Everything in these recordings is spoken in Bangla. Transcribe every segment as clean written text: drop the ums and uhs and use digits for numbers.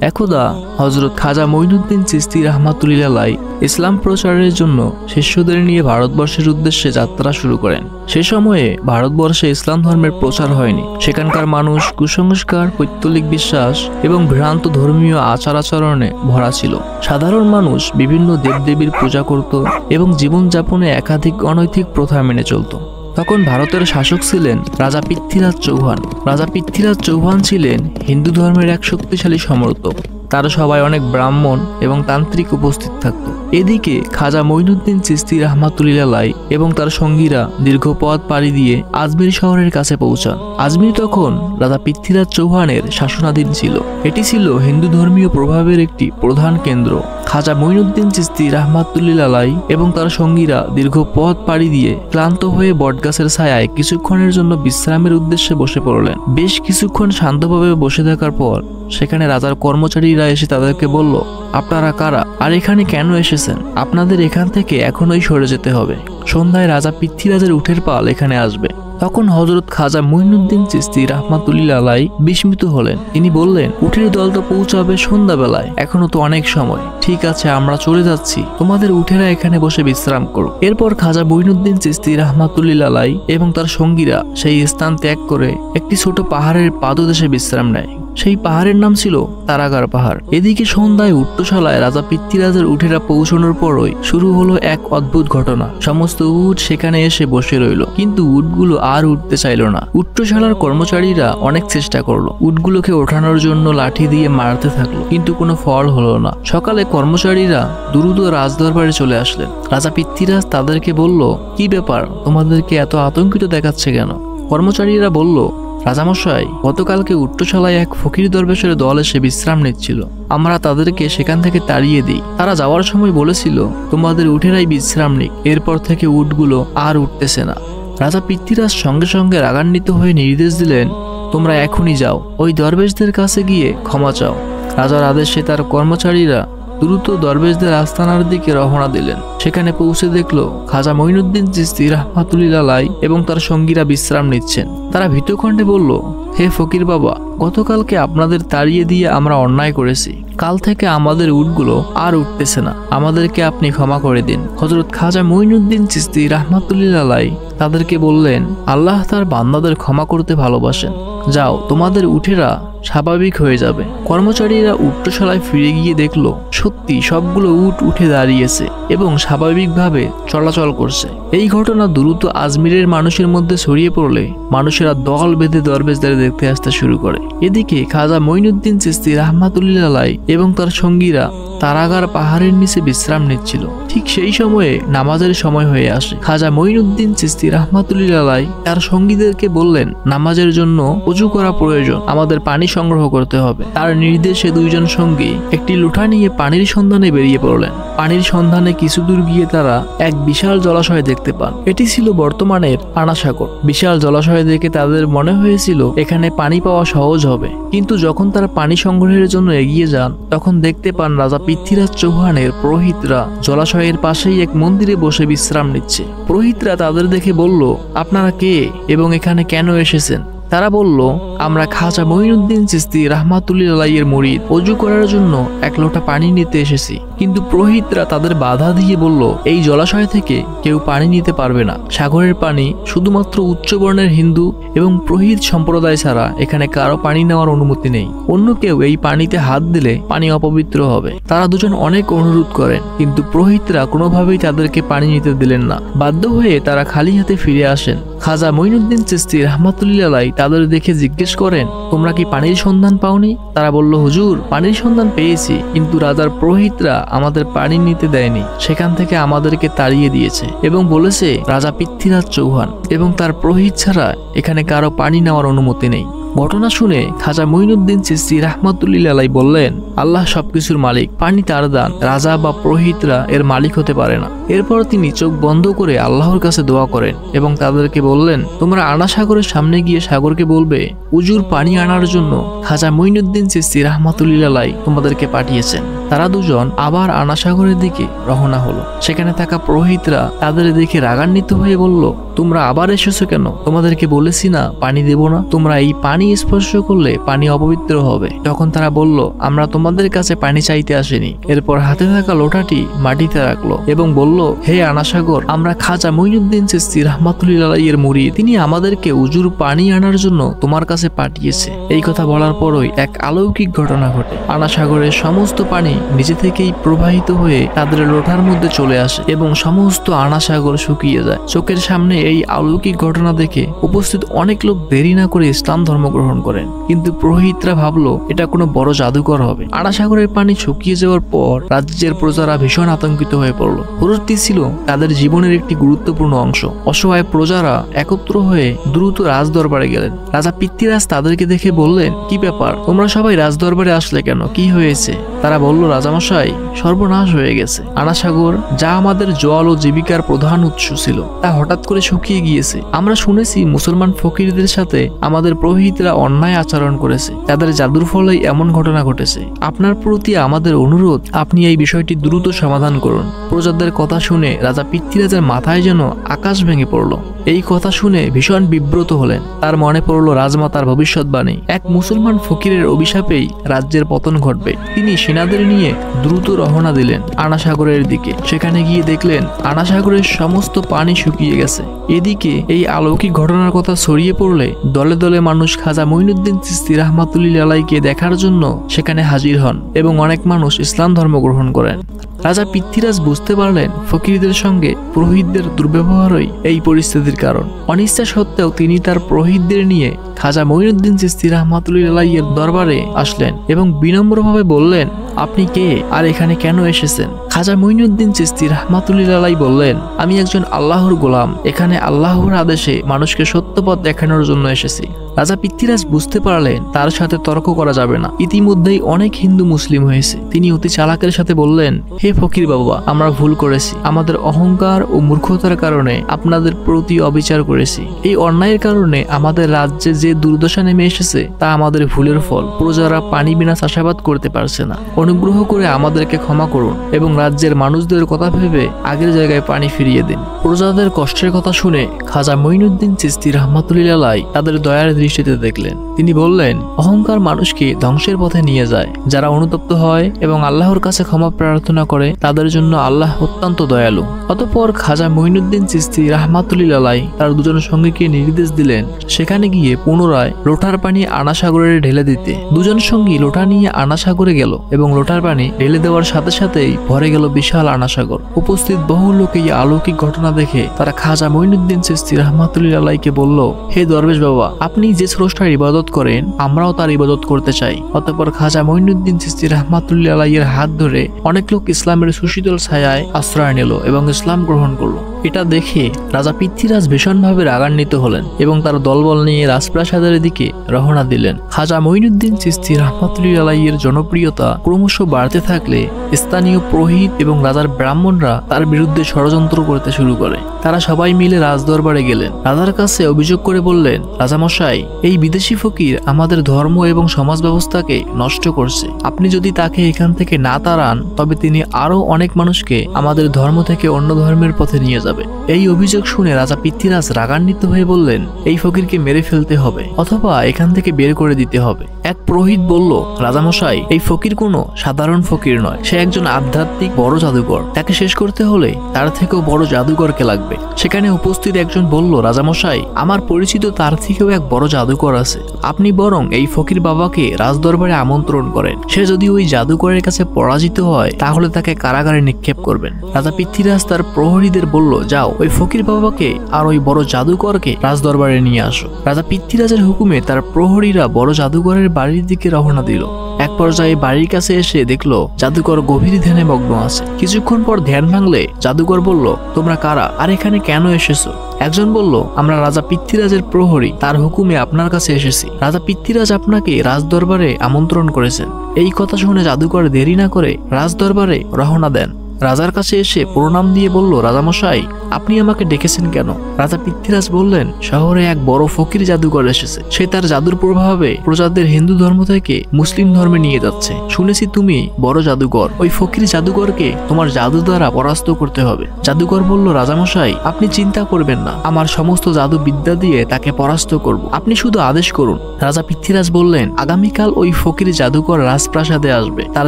একদা হযরত খাজা মঈনুদ্দিন চিশতি রাহমাতুল্লাহ আলাইহি ইসলাম প্রচারের জন্য শিষ্যদের নিয়ে ভারতবর্ষের উদ্দেশ্যে যাত্রা শুরু করেন। সে সময়ে ভারতবর্ষে ইসলাম ধর্মের প্রচার হয়নি। সেখানকার মানুষ কুসংস্কার, পৈতৃক বিশ্বাস এবং ভ্রান্ত ধর্মীয় আচার আচরণে ভরা ছিল। সাধারণ মানুষ বিভিন্ন দেবদেবীর পূজা করত এবং জীবনযাপনে একাধিক অনৈতিক প্রথা মেনে চলত। তখন ভারতের শাসক ছিলেন রাজা পৃথ্বীরাজ চৌহান। রাজা পৃথ্বীরাজ চৌহান ছিলেন হিন্দু ধর্মের এক শক্তিশালী সমর্থক। তার সবাই অনেক ব্রাহ্মণ এবং তান্ত্রিক উপস্থিত থাকত। এদিকে খাজা মঈনুদ্দিন চিশতি রাহমাতুল্লাহ আলাইহি এবং তার সঙ্গীরা দীর্ঘ পথ পাড়ি দিয়ে আজমির শহরের কাছে পৌঁছান। আজমির তখন রাজা পৃথ্বীরাজ চৌহানের শাসনাধীন ছিল। এটি ছিল হিন্দু ধর্মীয় প্রভাবের একটি প্রধান কেন্দ্র। খাজা মঈনুদ্দিন চিশতি রাহমাতুল্লাহ আলাইহি এবং তার সঙ্গীরা দীর্ঘ পথ পাড়ি দিয়ে ক্লান্ত হয়ে বটগাছের ছায়ায় কিছুক্ষণের জন্য বিশ্রামের উদ্দেশ্যে বসে পড়লেন। বেশ কিছুক্ষণ শান্তভাবে বসে থাকার পর সেখানে রাজার কর্মচারীরা এসে তাদেরকে বলল, আপনারা কারা আর এখানে কেন এসেছেন? আপনাদের এখান থেকে এখনই সরে যেতে হবে। সন্ধ্যায় রাজা পৃথ্বীরাজের উটের পাল এখানে আসবে। তখন হযরত খাজা মঈনুদ্দিন চিশতি রাহমাতুল্লাহ আলাইহি বিস্মিত হলেন। তিনি বললেন, উটের দল তো পৌঁছাবে সন্ধ্যাবেলায়, এখনো তো অনেক সময়। ঠিক আছে, আমরা চলে যাচ্ছি, তোমাদের উটেরা এখানে বসে বিশ্রাম করো। এরপর খাজা মঈনুদ্দিন চিশতি রাহমাতুল্লাহ আলাইহি এবং তার সঙ্গীরা সেই স্থান ত্যাগ করে একটি ছোট পাহাড়ের পাদদেশে বিশ্রাম নেয়। সেই পাহাড়ের নাম ছিল তারাগার পাহাড়। এদিকে সন্ধ্যায় উটশালায় রাজা পৃথ্বীরাজের উটেরা পৌঁছানোর পরই শুরু হলো এক অদ্ভুত ঘটনা। সমস্ত উট সেখানে এসে বসে রইল, কিন্তু উটগুলো আর উঠতে চাইল না। উটশালার কর্মচারীরা অনেক চেষ্টা করলো, উটগুলোকে ওঠানোর জন্য লাঠি দিয়ে মারতে থাকলো, কিন্তু কোনো ফল হলো না। সকালে কর্মচারীরা দ্রুত রাজদরবারে চলে আসলেন। রাজা পৃথ্বীরাজ তাদেরকে বলল, কি ব্যাপার, তোমাদেরকে এত আতঙ্কিত দেখাচ্ছে কেন? কর্মচারীরা বলল, রাজামশাই, গতকালকে উটশালায় এক ফকির দরবেশের দল এসে বিশ্রাম নিচ্ছিল। আমরা তাদেরকে সেখান থেকে তাড়িয়ে দিই। তারা যাওয়ার সময় বলেছিল, তোমাদের উটেরাই বিশ্রাম নিক। এরপর থেকে উটগুলো আর উঠতেছে না। রাজা পৃথ্বীরাজ সঙ্গে সঙ্গে রাগান্বিত হয়ে নির্দেশ দিলেন, তোমরা এখনই যাও, ওই দরবেশদের কাছে গিয়ে ক্ষমা চাও। রাজার আদেশে তার কর্মচারীরা দ্রুত দরবেশদের আস্তানার দিকে রওনা দিলেন। সেখানে পৌঁছে দেখলো খাজা মঈনুদ্দিন চিশতি রাহমাতুল্লাহ আলাইহি এবং তার সঙ্গীরা বিশ্রাম নিচ্ছেন। তারা ভীতকণ্ঠে বলল, হে ফকির বাবা, গতকালকে আপনাদের তাড়িয়ে দিয়ে আমরা অন্যায় করেছি। কাল থেকে আমাদের উটগুলো আর উঠতেছে না, আমাদেরকে আপনি ক্ষমা করে দিন। হযরত খাজা মঈনুদ্দিন চিশতি রাহমাতুল্লাহ আলাইহি তাদেরকে বললেন, আল্লাহ তার বান্দাদের ক্ষমা করতে ভালোবাসেন। যাও, তোমাদের উটেরা স্বাভাবিক হয়ে যাবে। কর্মচারীরা উটশালায় ফিরে গিয়ে দেখলো সত্যি সবগুলো উট উঠে দাঁড়িয়েছে এবং স্বাভাবিকভাবে চলাচল করছে। এই ঘটনা দ্রুত আজমিরের মানুষের মধ্যে ছড়িয়ে পড়লে মানুষেরা দল বেঁধে দরবেশদের দেখতে আসতে শুরু করে। এদিকে খাজা মঈনুদ্দিন চিশতি রাহমাতুল্লাহ আলাইহি এবং তার সঙ্গীরা তারাগার পাহাড়ের নিচে বিশ্রাম নিচ্ছিল। ঠিক সেই সময়ে নামাজের সময় হয়ে আসে। খাজা মঈনুদ্দিন চিশতি রাহমাতুল্লাহ আলাইহি তার সঙ্গীদেরকে বললেন, নামাজের জন্য ওযু করা প্রয়োজন, আমাদের পানি সংগ্রহ করতে হবে। তার নির্দেশে দুইজন সঙ্গী একটি লোটা নিয়ে পানির সন্ধানে বেরিয়ে পড়লেন। পানির সন্ধানে কিছু দূর গিয়ে তারা এক বিশাল জলাশয় দেখতে পান। এটি ছিল বর্তমানের পানা সাগর। বিশাল জলাশয় দেখে তাদের মনে হয়েছিল এখানে পানি পাওয়া সহজ হবে, কিন্তু যখন তারা পানি সংগ্রহের জন্য এগিয়ে যান তখন দেখতে পান রাজা পৃথ্বীরাজ চৌহানের পুরোহিতরা জলাশয়ের পাশেই এক মন্দিরে বসে বিশ্রাম নিচ্ছে। পুরোহিতরা তাদের দেখে বলল, আপনারা কে এবং এখানে কেন এসেছেন? তারা বলল, আমরা খাজা মঈনুদ্দিন চিশতি রাহমাতুল্লাহ আলাইহি এর মুরিদ, ওযু করার জন্য এক লোটা পানি নিতে এসেছি। কিন্তু পুরোহিতরা তাদের বাধা দিয়ে বলল, এই জলাশয় থেকে কেউ পানি নিতে পারবে না। সাগরের পানি শুধুমাত্র উচ্চবর্ণের হিন্দু এবং পুরোহিত সম্প্রদায় ছাড়া এখানে কারো পানি নেওয়ার অনুমতি নেই। অন্য কেউ এই পানিতে হাত দিলে পানি অপবিত্র হবে। তারা দুজন অনেক অনুরোধ করেন, কিন্তু পুরোহিতরা কোনোভাবেই তাদেরকে পানি নিতে দিলেন না। বাধ্য হয়ে তারা খালি হাতে ফিরে আসেন। খাজা মঈনুদ্দিন চিশতি রাহমাতুল্লাহ আলাইহি তাদের দেখে জিজ্ঞেস করেন, তোমরা কি পানির সন্ধান পাওনি? তারা বলল, হুজুর, পানির সন্ধান পেয়েছি, কিন্তু রাজার পুরোহিতরা আমাদের পানি নিতে দেয়নি। সেখান থেকে আমাদেরকে তাড়িয়ে দিয়েছে এবং বলেছে রাজা পৃথ্বীরাজ চৌহান এবং তার পুরোহিত ছাড়া এখানে কারো পানি নেওয়ার অনুমতি নেই। ঘটনা শুনে খাজা মঈনুদ্দিন চিশতি রাহমাতুল্লাহ আলাইহি বললেন, আল্লাহ সবকিছুর মালিক, পানি তার দান, রাজা বা পুরোহিতরা এর মালিক হতে পারে না। এরপর তিনি চোখ বন্ধ করে আল্লাহর কাছে দোয়া করেন এবং তাদেরকে বললেন, তোমরা আনা সাগরের সামনে গিয়ে সাগরকে বলবে উজুর পানি আনার জন্য খাজা মঈনুদ্দিন চিশতি রাহমাতুল্লাহ আলাইহি তোমাদেরকে পাঠিয়েছেন। তারা দুজন আবার আনা সাগরের দিকে রওনা হলো। সেখানে থাকা পুরোহিতরা তাদের দেখে রাগান্বিত হয়ে বলল, তোমরা আবার এসেছো কেন? তোমাদেরকে বলেছি না পানি দেব না? তোমরা এই পানি স্পর্শ করলে পানি অপবিত্র হবে। তখন তারা বলল, আমরা তোমাদের কাছে পানি চাইতে আসিনি। এরপর হাতে থাকা লোটাটি মাটিতে রাখলো এবং বলল, হে আনা সাগর, আমরা খাজা মঈনুদ্দিন চিশতি রাহমাতুল্লাহ আলাইহি এর মুরিদ। তিনি আমাদেরকে উজুর পানি আনার জন্য তোমার কাছে পাঠিয়েছে। এই কথা বলার পরই এক অলৌকিক ঘটনা ঘটে। আনা সাগরের সমস্ত পানি নিজে থেকেই প্রবাহিত হয়ে তাদের লোটার মধ্যে চলে আসে এবং সমস্ত আনা সাগর শুকিয়ে যায়। চোখের সামনে এই অলৌকিক ঘটনা দেখে উপস্থিত অনেক লোক দেরি না করে ইসলাম ধর্ম গ্রহণ করেন, কিন্তু পুরোহিতরা ভাবলো এটা কোনো বড় জাদুকর হবে। আনা সাগরের পানি শুকিয়ে যাওয়ার পর রাজ্যের প্রজারা ভীষণ আতঙ্কিত হয়ে পড়লো। হ্রদটি ছিল তাদের জীবনের একটি গুরুত্বপূর্ণ অংশ। অসহায় প্রজারা একত্র হয়ে দ্রুত রাজদরবারে গেলেন। রাজা পৃথ্বীরাজ তাদেরকে দেখে বললেন, কি ব্যাপার, তোমরা সবাই রাজদরবারে আসলে কেন? কি হয়েছে? তারা বলল, রাজামশাই, সর্বনাশ হয়ে গেছে। আনা সাগর, যা আমাদের জল ও জীবিকার প্রধান উৎস ছিল, তা হঠাৎ করে শুকিয়ে গিয়েছে। আমরা শুনেছি মুসলমান ফকিরদের সাথে আমাদের পুরোহিতরা অন্যায় আচরণ করেছে, তাদের জাদুর ফলেই এমন ঘটনা ঘটেছে। আপনার প্রতি আমাদের অনুরোধ, আপনি এই বিষয়টি দ্রুত সমাধান করুন। প্রজাদের কথা শুনে রাজা পৃথ্বীরাজের মাথায় যেন আকাশ ভেঙে পড়ল। এই কথা শুনে ভীষণ বিব্রত হলেন। তার মনে পড়ল রাজমাতার ভবিষ্যৎবাণী, এক মুসলমান ফকিরের অভিশাপেই রাজ্যের পতন ঘটবে। তিনি সেনাদের নিয়ে দ্রুত রওনা দিলেন আনা সাগরের দিকে। সেখানে গিয়ে দেখলেন আনা সাগরের সমস্ত পানি শুকিয়ে গেছে। এদিকে এই অলৌকিক ঘটনার কথা ছড়িয়ে পড়লে দলে দলে মানুষ খাজা মঈনুদ্দিন চিশতি রাহমাতুল্লাহ আলাইহিকে দেখার জন্য সেখানে হাজির হন এবং অনেক মানুষ ইসলাম ধর্ম গ্রহণ করেন। রাজা পৃথ্বীরাজ বুঝতে পারলেন ফকিরদের সঙ্গে পুরোহিতদের দুর্ব্যবহারই এই পরিস্থিতির কারণ। অনিচ্ছা সত্ত্বেও তিনি তার পুরোহিতদের নিয়ে খাজা মঈনুদ্দিন চিশতি রাহমাতুল্লাহ আলাইহি এর দরবারে আসলেন এবং বিনম্রভাবে বললেন, আপনি কে আর এখানে কেন এসেছেন? খাজা মঈনুদ্দিন চিশতি রাহমাতুল্লাহ আলাইহি বললেন, আমি একজন আল্লাহর গোলাম, এখানে আল্লাহর আদেশে মানুষকে সত্য পথ দেখানোর জন্য এসেছি। রাজা পৃথ্বীরাজ বুঝতে পারলেন তার সাথে তর্ক করা যাবে না। ইতিমধ্যেই অনেক হিন্দু মুসলিম হয়েছে। তিনি অতি চালাকের সাথে বললেন, হে ফকির বাবা, আমরা ভুল করেছি। আমাদের অহংকার ও মূর্খতার কারণে আপনাদের প্রতি অবিচার করেছি। এই অন্যায়ের কারণে আমাদের রাজ্যে যে দুর্দশা নেমে এসেছে তা আমাদের ভুলের ফল। প্রজারা পানি বিনা চাষাবাদ করতে পারছে না। অনুগ্রহ করে আমাদেরকে ক্ষমা করুন এবং রাজ্যের মানুষদের কথা ভেবে আগের জায়গায় পানি ফিরিয়ে দিন। প্রজাদের কষ্টের কথা শুনে খাজা মঈনুদ্দিন চিশতি রাহমাতুল্লাহ আলাইহি তাদের দয়ার দৃষ্টিতে দেখলেন। তিনি বললেন, অহংকার মানুষকে ধ্বংসের পথে নিয়ে যায়। যারা অনুতপ্ত হয় এবং আল্লাহর কাছে ক্ষমা প্রার্থনা করে তাদের জন্য আল্লাহ অত্যন্ত দয়ালু। অতঃপর খাজা মঈনুদ্দিন চিশতি রাহমাতুল্লাহ আলাইহি তার দুজন সঙ্গীকে নির্দেশ দিলেন সেখানে গিয়ে পুনরায় লোটার পানি আনা সাগরে ঢেলে দিতে। দুজন সঙ্গী লোটা নিয়ে আনা সাগরে গেল এবং লোটার পানি ঢেলে দেওয়ার সাথে সাথেই ভরে গেল বিশাল আনা সাগর। উপস্থিত বহু লোক এই অলৌকিক ঘটনা দেখে তারা খাজা মঈনুদ্দিন চিশতি রাহমাতুল্লাহ আলাইহিকে বলল, হে দরবেশ বাবা, আপনি যে স্রষ্টার ইবাদত করেন আমরাও তার ইবাদত করতে চাই। অতঃপর খাজা মঈনুদ্দিন চিশতি রাহমাতুল্লাহ আলাইহি এর হাত ধরে অনেক লোক ইসলামের সুশীতল ছায়ায় আশ্রয় নিল এবং ইসলাম গ্রহণ করলো। এটা দেখে রাজা পৃথ্বীরাজ ভীষণভাবে রাগান্বিত হলেন এবং তার দলবল নিয়ে রাজপ্রাসাদের দিকে রওনা দিলেন। খাজা মঈনুদ্দিন চিশতি রাহমাতুল্লাহ আলাইহি এর জনপ্রিয়তা ক্রমশ বাড়তে থাকলে স্থানীয় পুরোহিত এবং রাজার ব্রাহ্মণরা তার বিরুদ্ধে ষড়যন্ত্র করতে শুরু করে। তারা সবাই মিলে রাজদরবারে গেলেন। রাজার কাছে অভিযোগ করে বললেন, রাজামশাই, এই বিদেশি ফকির আমাদের ধর্ম এবং সমাজ ব্যবস্থাকে নষ্ট করছে। আপনি যদি তাকে এখান থেকে না তাড়ান তবে তিনি আরো অনেক মানুষকে আমাদের ধর্ম থেকে অন্য ধর্মের পথে নিয়ে যাবে। এই অভিযোগ শুনে রাজা পৃথ্বীরাজ রাগান্বিত হয়ে বললেন, এই ফকিরকে মেরে ফেলতে হবে অথবা এখান থেকে বের করে দিতে হবে। এক পুরোহিত বলল, রাজামশাই, এই ফকির কোনো সাধারণ ফকির নয়, সে একজন আধ্যাত্মিক বড় জাদুকর। তাকে শেষ করতে হলে তার থেকেও বড় জাদুকরকে লাগবে। সেখানে উপস্থিত একজন বলল, রাজামশাই, আমার পরিচিত তার থেকেও এক বড় জাদুকর আছে। আপনি বরং এই ফকির বাবাকে রাজদরবারে আমন্ত্রণ করেন। সে যদি ওই জাদুকরের কাছে পরাজিত হয় তাহলে তাকে কারাগারে নিক্ষেপ করবেন। রাজা পৃথ্বীরাজ তার প্রহরীদের বলল, যাও ওই ফকির বাবাকে আর ওই বড় জাদুকরকে রাজদরবারে নিয়ে আসো। রাজা পৃথ্বীরাজের হুকুমে তার প্রহরীরা বড় জাদুকরের বাড়ির দিকে রওনা দিল। এক পর্যায়ে বাড়ির কাছে এসে দেখলো জাদুকর গভীর ধ্যানে মগ্ন আছে। কিছুক্ষণ পর ধ্যান ভাঙলে জাদুকর বলল, তোমরা কারা আর এখানে কেন এসেছো? একজন বলল, আমরা রাজা পৃথ্বীরাজের প্রহরী, তার হুকুমে আপনার কাছে এসেছি। রাজা পৃথ্বীরাজ আপনাকে রাজদরবারে আমন্ত্রণ করেছেন। এই কথা শুনে জাদুকর দেরি না করে রাজদরবারে রওনা দেন। রাজার কাছে এসে প্রণাম দিয়ে বলল, রাজামশাই, আপনি আমাকে ডেকেছেন কেন? রাজা পৃথ্বীরাজ বললেন, শহরে এক বড় ফকির জাদুকর এসেছে। সে তার জাদুর প্রভাবে প্রজাদের হিন্দু ধর্ম থেকে মুসলিম ধর্মে নিয়ে যাচ্ছে। শুনেছি তুমি বড় জাদুকর। ওই ফকির জাদুকরকে তোমার জাদু দ্বারা পরাস্ত করতে হবে। জাদুকর বলল, রাজামশাই, আপনি চিন্তা করবেন না, আমার সমস্ত জাদু বিদ্যা দিয়ে তাকে পরাস্ত করব, আপনি শুধু আদেশ করুন। রাজা পৃথ্বীরাজ বললেন, আগামীকাল ওই ফকির জাদুকর রাজপ্রাসাদে আসবে তার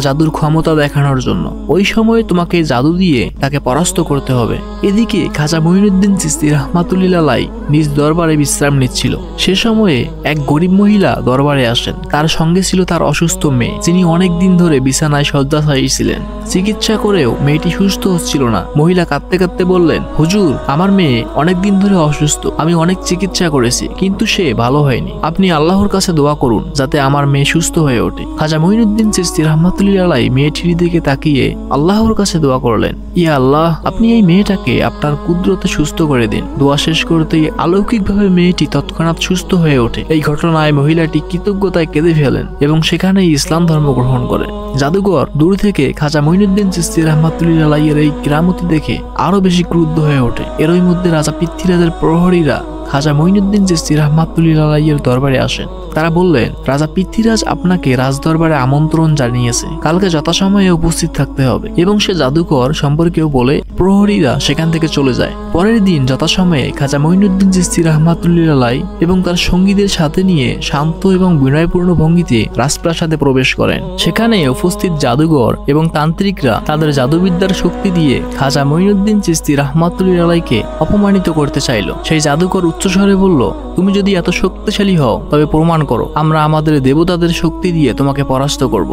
জাদুর ক্ষমতা দেখানোর জন্য। ওই সময় তোমাকে জাদু দিয়ে তাকে পরাস্ত করতে হবে। এদিকে খাজা মঈনুদ্দিন চিশতি রাহমাতুল্লাহ আলাইহি নিজ দরবারে বিশ্রাম নিচ্ছিল। সে সময়ে এক গরিব মহিলা দরবারে আসেন। তার সঙ্গে ছিল তার অসুস্থ মেয়ে, যিনি অনেক দিন ধরে বিছানায় শয্যাশায়ী ছিলেন। চিকিৎসা করেও মেয়েটি সুস্থ হচ্ছিল না। মহিলা কাঁদতে কাঁদতে বললেন, হুজুর, আমার মেয়ে অনেক দিন ধরে অসুস্থ। আমি অনেক চিকিৎসা করেছি, কিন্তু সে ভালো হয়নি। আপনি আল্লাহর কাছে দোয়া করুন যাতে আমার মেয়ে সুস্থ হয়ে ওঠে। খাজা মঈনুদ্দিন চিশতি রাহমাতুল্লাহ আলাইহি মেয়েটির দিকে তাকিয়ে আল্লাহর কাছে দোয়া করলেন, ইয়া আল্লাহ, আপনি এই মেয়েটাকে আপনার কুদরতে সুস্থ করে দিন। দোয়া শেষ করতেই অলৌকিকভাবে মেয়েটি তৎক্ষণাৎ সুস্থ হয়ে ওঠে। এই ঘটনায় মহিলাটি কৃতজ্ঞতায় কেঁদে ফেলেন এবং সেখানেই ইসলাম ধর্ম গ্রহণ করেন। জাদুঘর দূর থেকে খাজা মঈনুদ্দিন চিশতি রাহমাতুল্লাহ আলাইহির এই কিরামতি দেখে আরো বেশি ক্রুদ্ধ হয়ে ওঠে। এরই মধ্যে রাজা পৃথ্বীরাজের প্রহরীরা খাজা মঈনুদ্দিন চিশতি রাহমাতুল্লাহ আলাইহির দরবারে আসেন। তারা বললেন, রাজা পৃথ্বীরাজ আপনাকে রাজদরবারে আমন্ত্রণ জানিয়েছে, কালকে যথাসময়ে উপস্থিত থাকতে হবে। এবং সে জাদুকর সম্পর্কেও বলে প্রহরীরা সেখান থেকে চলে যায়। পরের দিন যথাসময়ে খাজা মঈনুদ্দিন চিশতি রাহমাতুল্লাহ আলাইহি এবং তার সঙ্গীদের সাথে নিয়ে শান্ত এবং বিনয়পূর্ণ ভঙ্গিতে রাজপ্রাসাদে প্রবেশ করেন। সেখানে উপস্থিত জাদুঘর এবং তান্ত্রিকরা তাদের জাদুবিদ্যার শক্তি দিয়ে খাজা মঈনুদ্দিন চিশতি রাহমাতুল্লাহ আলাইহিকে অপমানিত করতে চাইল। সেই জাদুকর উচ্চস্বরে বলল, তুমি যদি এত শক্তিশালী হও তবে প্রমাণ করো, আমরা আমাদের দেবতাদের শক্তি দিয়ে তোমাকে পরাস্ত করব।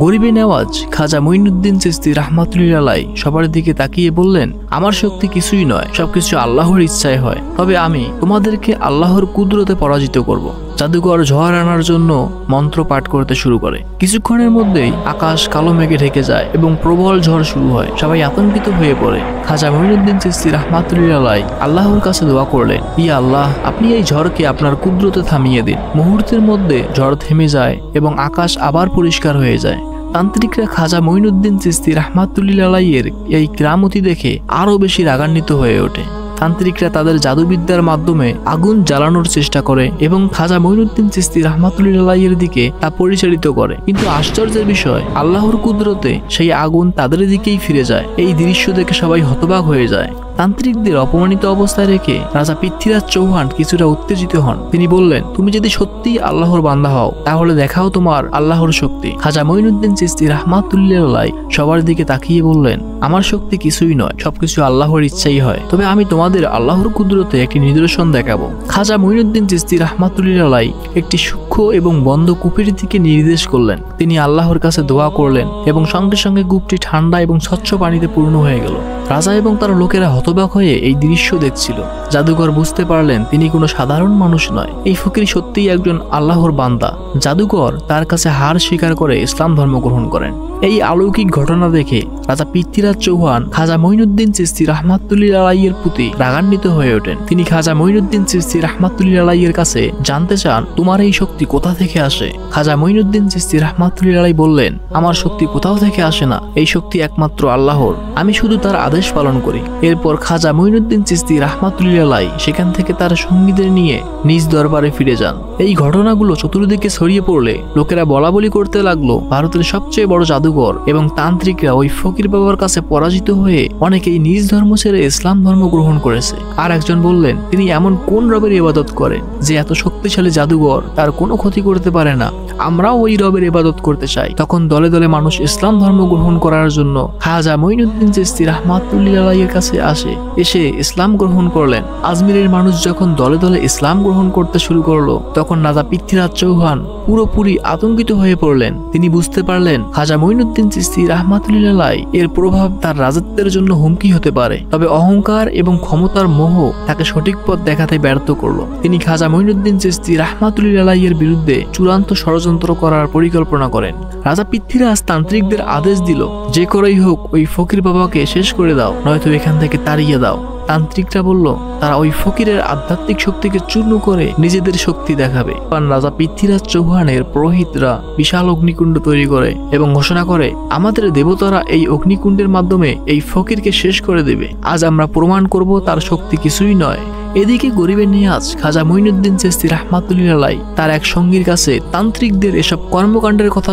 গরিবে নেওয়াজ খাজা মঈনুদ্দিন চিশতি রাহমাতুল্লাহ আলাইহি সবার দিকে তাকিয়ে বললেন, আমার শক্তি কিছুই নয়, সবকিছু আল্লাহর ইচ্ছায় হয়। তবে আমি তোমাদেরকে আল্লাহর কুদরতে পরাজিত করব। জাদুকর ঝড় আনার জন্য মন্ত্র পাঠ করতে শুরু করে। কিছুক্ষণের মধ্যেই আকাশ কালো মেঘে ঢেকে যায় এবং প্রবল ঝড় শুরু হয়। সবাই আতঙ্কিত হয়ে পড়ে। খাজা মঈনুদ্দিন চিশতি রাহমাতুল্লাহ আলাইহি আল্লাহর কাছে দোয়া করলেন, ইয়া আল্লাহ, আপনি এই ঝড়কে আপনার কুদরতে থামিয়ে দিন। মুহূর্তের মধ্যে ঝড় থেমে যায় এবং আকাশ আবার পরিষ্কার হয়ে যায়। তান্ত্রিকরা খাজা মঈনুদ্দিন চিশতি রাহমাতুল্লাহ আলাইহির এই কিরামতি দেখে আরো বেশি রাগান্বিত হয়ে ওঠে। তান্ত্রিকরা তাদের জাদুবিদ্যার মাধ্যমে আগুন জ্বালানোর চেষ্টা করে এবং খাজা মঈনুদ্দিন চিশতি রাহমাতুল্লাহ আলাইহির দিকে তা পরিচালিত করে। কিন্তু আশ্চর্যের বিষয়, আল্লাহর কুদরতে সেই আগুন তাদের দিকেই ফিরে যায়। এই দৃশ্য দেখে সবাই হতবাক হয়ে যায়। তান্ত্রিকদের অপমানিত অবস্থায় রেখে রাজা পৃথ্বীরাজ চৌহান কিছুটা উত্তেজিত হন। তিনি বললেন, তুমি যদি সত্যি আল্লাহর বান্দা হও তাহলে দেখাও তোমার আল্লাহর শক্তি। খাজা মঈনুদ্দিন চিশতি রাহমাতুল্লাহ আলাইহি সবার দিকে তাকিয়ে বললেন, আমার শক্তি কিছুই নয়, সবকিছু আল্লাহর ইচ্ছাই হয়। তবে আমি তোমাদের আল্লাহর কুদরতে একটি নিদর্শন দেখাবো। খাজা মঈনুদ্দিন চিশতি রাহমাতুল্লাহ আলাইহি একটি সূক্ষ্ম এবং বন্ধ কূপের দিকে নির্দেশ করলেন। তিনি আল্লাহর কাছে দোয়া করলেন এবং সঙ্গে সঙ্গে কূপটি ঠান্ডা এবং স্বচ্ছ পানিতে পূর্ণ হয়ে গেল। রাজা এবং তার লোকেরা হতবাক হয়ে এই দৃশ্য দেখছিল। জাদুকর বুঝতে পারলেন তিনি কোনো সাধারণ মানুষ নয়, এই ফকির সত্যিই একজন আল্লাহর বান্দা। জাদুকর তার কাছে হার স্বীকার করে ইসলাম ধর্ম গ্রহণ করেন। এই অলৌকিক ঘটনা দেখে রাজা পৃথ্বীরাজ চৌহান খাজা মঈনুদ্দিন চিশতি রাহমাতুল্লাহ আলাইহির প্রতি রাগান্বিত হয়ে ওঠেন। তিনি খাজা মঈনুদ্দিন চিশতি রাহমাতুল্লাহ আলাইহির কাছে জানতে চান, তোমার এই শক্তি কোথা থেকে আসে? খাজা মঈনুদ্দিন চিশতি রাহমাতুল্লাহ আলাইহি বললেন, আমার শক্তি কোথাও থেকে আসে না, এই শক্তি একমাত্র আল্লাহর, আমি শুধু তার আদেশ পালন করি। এরপর খাজা মঈনুদ্দিন চিশতি রাহমাতুল্লাহ আলাইহি সেখান থেকে তার সঙ্গীদের নিয়ে নিজ দরবারে ফিরে যান। এই ঘটনাগুলো চতুর্দিকে ছড়িয়ে পড়লে লোকেরা বলাবলি করতে লাগলো, ভারতের সবচেয়ে বড় জাদুঘর এবং তান্ত্রিকরা ওই ফকির বাবার কাছে পরাজিত হয়ে অনেকেই নিজ ধর্ম ছেড়ে ইসলাম ধর্ম গ্রহণ করেছে। আর একজন বললেন, তিনি এমন কোন রবের ইবাদত করেন যে এত শক্তিশালী জাদুঘর তার কোনো ক্ষতি করতে পারে না, আমরাও ওই রবের ইবাদত করতে চাই। তখন দলে দলে মানুষ ইসলাম ধর্ম গ্রহণ করার জন্য খাজা মঈনুদ্দিন চিশতি রাহমাতুল্লাহ আলাইহির কাছে এসে ইসলাম গ্রহণ করলেন। আজমিরের মানুষ যখন দলে দলে ইসলাম গ্রহণ করতে শুরু করলো তখন রাজা পৃথ্বীরাজ চৌহান পুরোপুরি আতঙ্কিত হয়ে পড়লেন। তিনি বুঝতে পারলেন খাজা মঈনুদ্দিন চিশতি রাহমাতুল্লাহ আলাইহি এর প্রভাব তার রাজত্বের জন্য হুমকি হতে পারে। তবে অহংকার এবং ক্ষমতার মোহ তাকে সঠিক পথ দেখাতে ব্যর্থ করলো। তিনি খাজা মঈনুদ্দিন চিশতি রাহমাতুল্লাহ আলাইহির বিরুদ্ধে চূড়ান্ত ষড়যন্ত্র করার পরিকল্পনা করেন। রাজা পৃথ্বীরাজ তান্ত্রিকদের আদেশ দিল, যে করেই হোক ওই ফকির বাবাকে শেষ করে দাও, নয়তো এখান থেকে তাড়িয়ে দাও। তান্ত্রিকরা বলল তারা ওই ফকিরের আধ্যাত্মিক শক্তিকে চূর্ণ করে নিজেদের শক্তি দেখাবে। রাজা পৃথ্বীরাজ চৌহানের পুরোহিতরা বিশাল অগ্নিকুণ্ড তৈরি করে এবং ঘোষণা করে, আমাদের দেবতারা এই অগ্নিকুণ্ডের মাধ্যমে এই ফকিরকে শেষ করে দেবে। আজ আমরা প্রমাণ করব তার শক্তি কিছুই নয়। এদিকে গরিবের নিয়াজ খাজা মঈনুদ্দিন চিশতি রাহমাতুল্লাহ আলাইহি তার এক সঙ্গীর কাছে তান্ত্রিকদের এসব কর্মকাণ্ডের কথা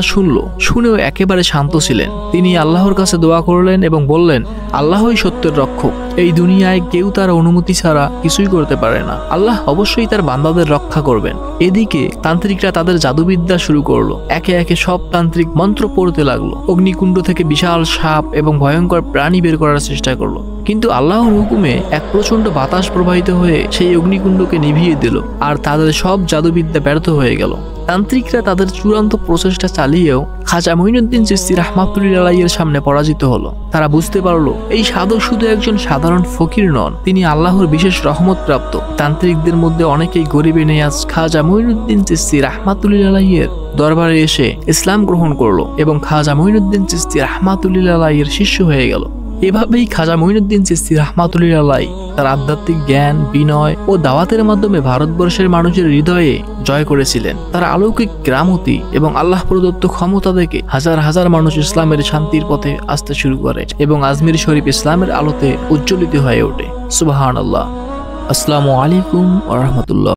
শুনেও একেবারে শান্ত ছিলেন। তিনি আল্লাহর কাছে দোয়া করলেন এবং বললেন, আল্লাহই সত্যের রক্ষক। এই দুনিয়ায় কেউ তার অনুমতি ছাড়া কিছুই করতে পারে না। আল্লাহ অবশ্যই তার বান্দাদের রক্ষা করবেন। এদিকে তান্ত্রিকরা তাদের জাদুবিদ্যা শুরু করলো। একে একে সব তান্ত্রিক মন্ত্র পড়তে লাগলো। অগ্নিকুণ্ড থেকে বিশাল সাপ এবং ভয়ঙ্কর প্রাণী বের করার চেষ্টা করলো, কিন্তু আল্লাহর হুকুমে এক প্রচন্ড বাতাস প্রবাহিত হয়ে সেই অগ্নিকুণ্ডকে নিভিয়ে দিল, আর তাদের সব জাদুবিদ্যা ব্যর্থ হয়ে গেল। তান্ত্রিকরা তাদের চূড়ান্ত প্রচেষ্টা চালিয়েও খাজা মঈনুদ্দিন চিশতি রাহমাতুল্লাহ আলাইহির সামনে পরাজিত হলো। তারা বুঝতে পারলো এই সাধক শুধু একজন সাধারণ ফকির নন, তিনি আল্লাহর বিশেষ রহমত প্রাপ্ত। তান্ত্রিকদের মধ্যে অনেকেই গরিবে নেয়াজ খাজা মঈনুদ্দিন চিশতি রাহমাতুল্লাহ আলাইহির দরবারে এসে ইসলাম গ্রহণ করলো এবং খাজা মঈনুদ্দিন চিশতি রাহমাতুল্লাহ আলাইহির শিষ্য হয়ে গেল। এভাবেই খাজা মঈনুদ্দিন চিশতি রাহমাতুল্লাহ আলাইহি তার আধ্যাত্মিক জ্ঞান, বিনয় ও দাওয়াতের মাধ্যমে ভারতবর্ষের মানুষের হৃদয়ে জয় করেছিলেন। তার অলৌকিক গ্রামতি এবং আল্লাহ প্রদত্ত ক্ষমতা দেখে হাজার হাজার মানুষ ইসলামের শান্তির পথে আসতে শুরু করে এবং আজমির শরীফ ইসলামের আলোতে উজ্জ্বলিত হয়ে ওঠে। সুবহানাল্লাহ। আসসালামু আলাইকুম ওয়া রাহমাতুল্লাহ।